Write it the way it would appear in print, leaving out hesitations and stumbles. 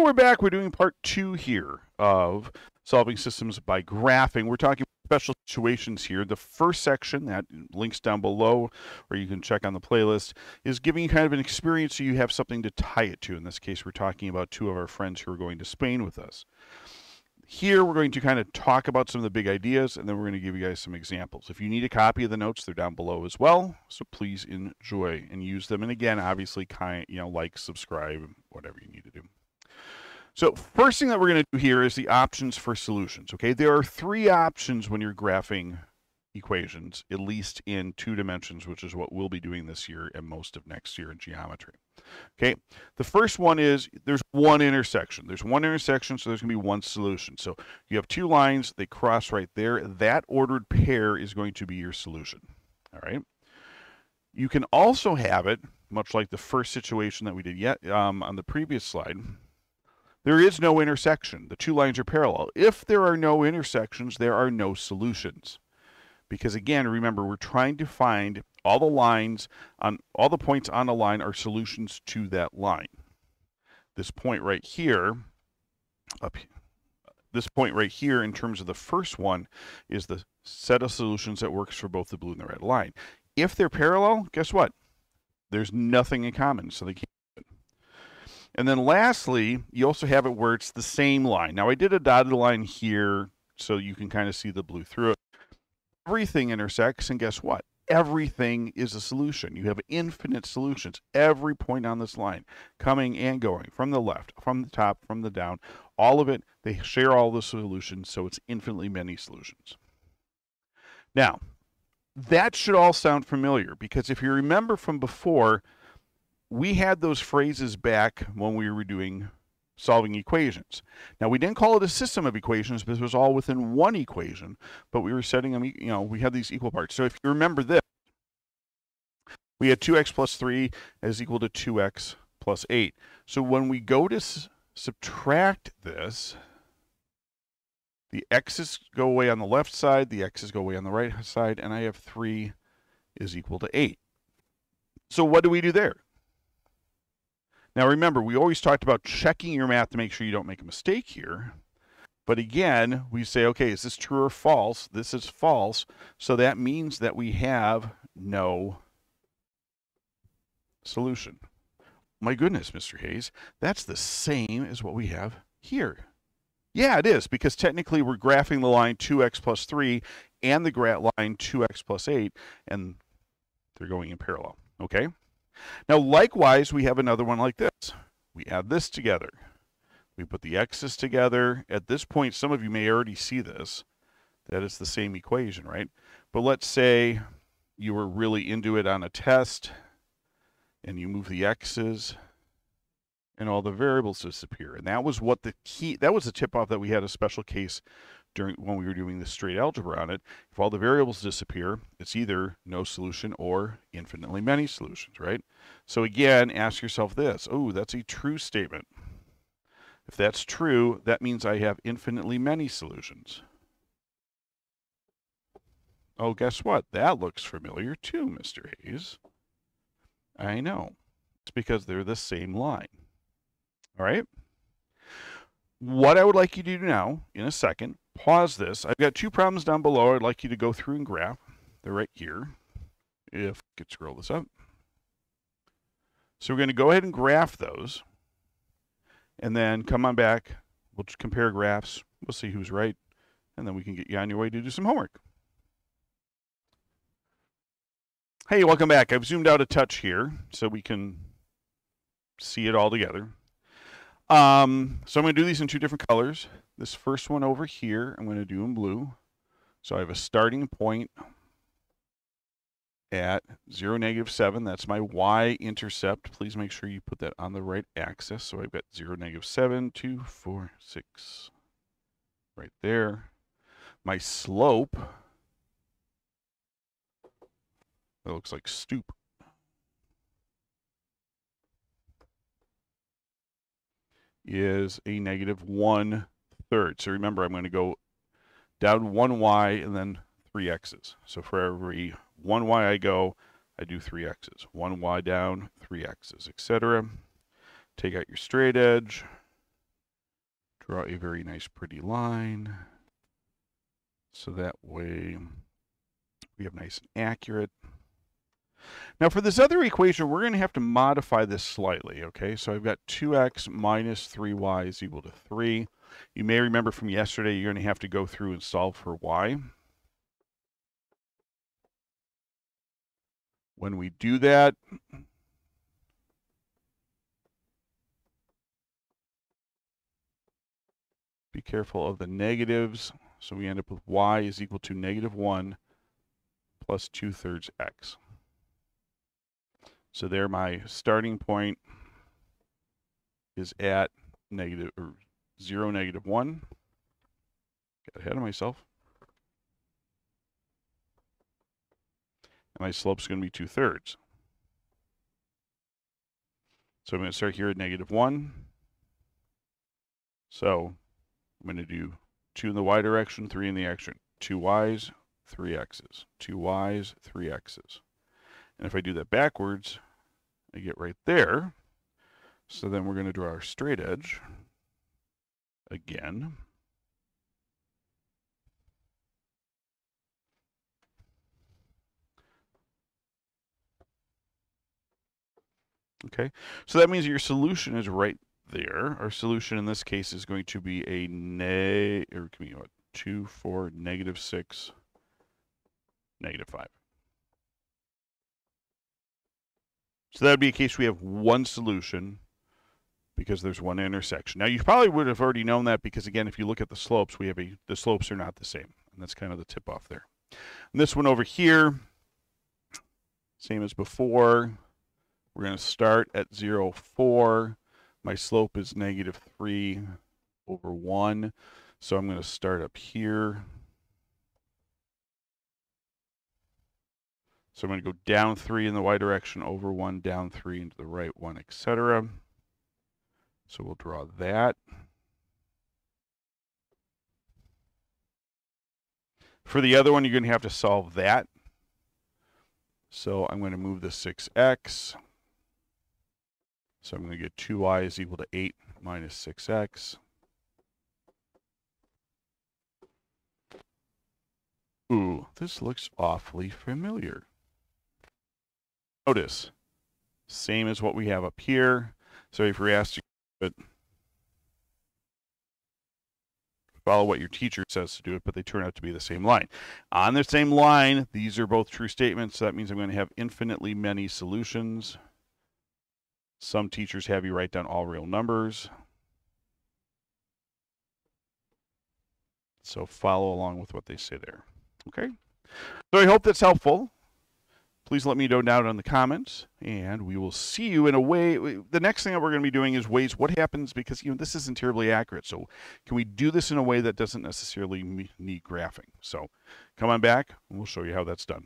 we're back. We're doing part 2 here of solving systems by graphing. We're talking special situations here. The first section, that links down below, or you can check on the playlist, is giving you kind of an experience so you have something to tie it to. In this case, we're talking about 2 of our friends who are going to Spain with us. Here, we're going to kind of talk about some of the big ideas, and then we're going to give you guys some examples. If you need a copy of the notes, they're down below as well. So please enjoy and use them. And again, obviously, like, subscribe, whatever you need to do. So first thing that we're going to do here is the options for solutions. Okay, there are 3 options when you're graphing equations, at least in 2 dimensions, which is what we'll be doing this year and most of next year in geometry. Okay, the first one is there's one intersection. There's one intersection, so there's going to be one solution. So you have 2 lines, they cross right there. That ordered pair is going to be your solution. All right. You can also have it, much like the first situation that we did on the previous slide. There is no intersection. The 2 lines are parallel. If there are no intersections, there are no solutions. Because again, remember, we're trying to find all the lines on all the points on the line are solutions to that line. This point right here, this point right here in terms of the first one is the set of solutions that works for both the blue and the red line. If they're parallel, guess what? There's nothing in common, so they can't. And then lastly, you also have it where it's the same line. Now I did a dotted line here so you can kind of see the blue through it. Everything intersects, and guess what? Everything is a solution. You have infinite solutions. Every point on this line, coming and going, from the left, from the top, from the down, all of it, they share all the solutions, so it's infinitely many solutions. Now, that should all sound familiar, because if you remember from before, we had those phrases back when we were doing solving equations. Now, we didn't call it a system of equations because it was all within one equation, but we were setting them, we had these equal parts. So if you remember this, we had 2x plus 3 is equal to 2x plus 8. So when we go to subtract this, the x's go away on the left side, the x's go away on the right side, and I have 3 is equal to 8. So what do we do there? Now remember, we always talked about checking your math to make sure you don't make a mistake here. But again, we say, okay, is this true or false? This is false. So that means that we have no solution. My goodness, Mr. Hayes, that's the same as what we have here. Yeah, it is, because technically we're graphing the line 2x plus 3 and the graph line 2x plus 8, and they're going in parallel, okay? Now, likewise, we have another one like this. We add this together. We put the x's together. At this point, some of you may already see this, that it's the same equation, right? But let's say you were really into it on a test, and you move the x's, and all the variables disappear. And that was what the tip-off that we had a special case when we were doing the straight algebra on it. If all the variables disappear, it's either no solution or infinitely many solutions, right? So again, ask yourself this. Oh, that's a true statement. If that's true, that means I have infinitely many solutions. Oh, guess what? That looks familiar too, Mr. Hayes. I know. It's because they're the same line. All right? What I would like you to do now, in a second, pause this. I've got 2 problems down below I'd like you to go through and graph. They're right here. If I could scroll this up. So we're going to go ahead and graph those. And then come on back. We'll just compare graphs. We'll see who's right. And then we can get you on your way to do some homework. Hey, welcome back. I've zoomed out a touch here so we can see it all together. So I'm going to do these in 2 different colors. This first one over here, I'm going to do in blue. So I have a starting point at 0, -7. That's my y-intercept. Please make sure you put that on the right axis. So I've got 0, -7, 2, 4, 6. Right there. My slope, that looks like stoop. Is a -1/3. So remember, I'm going to go down 1 y and then 3 x's. So for every 1 y I go, I do 3 x's. 1 y down, 3 x's, etc. Take out your straight edge. draw a very nice pretty line. So that way we have nice and accurate. Now for this other equation, we're going to have to modify this slightly, okay? So I've got 2x minus 3y is equal to 3. You may remember from yesterday, you're going to have to go through and solve for y. When we do that, be careful of the negatives. So we end up with y is equal to -1 plus 2/3 x. So there my starting point is at 0, -1. Got ahead of myself. And my slope's going to be 2/3. So I'm going to start here at -1. So I'm going to do 2 in the y direction, 3 in the x. 2 y's, 3 x's. 2 y's, 3 x's. And if I do that backwards, I get right there. So then we're going to draw our straight edge again. Okay, so that means your solution is right there. Our solution in this case is going to be a 2, 4, -6, -5. So that would be a case we have one solution because there's one intersection. Now you probably would have already known that because again, if you look at the slopes, we have the slopes are not the same. And that's kind of the tip off there. And this one over here, same as before. We're going to start at 0, 4. My slope is -3/1. So I'm going to start up here. So I'm going to go down 3 in the y direction, over 1, down 3 into the right 1, etc. So we'll draw that. For the other one, you're going to have to solve that. So I'm going to move the 6x. So I'm going to get 2y is equal to 8 minus 6x. Ooh, this looks awfully familiar. Notice, same as what we have up here. So if you're asked to follow what your teacher says to do it, but they turn out to be the same line. On the same line, these are both true statements, so that means I'm going to have infinitely many solutions. Some teachers have you write down all real numbers. So follow along with what they say there. Okay? So I hope that's helpful. Please let me know down in the comments, and we will see you in a way. The next thing that we're going to be doing is ways what happens because this isn't terribly accurate. So can we do this in a way that doesn't necessarily need graphing? So come on back, and we'll show you how that's done.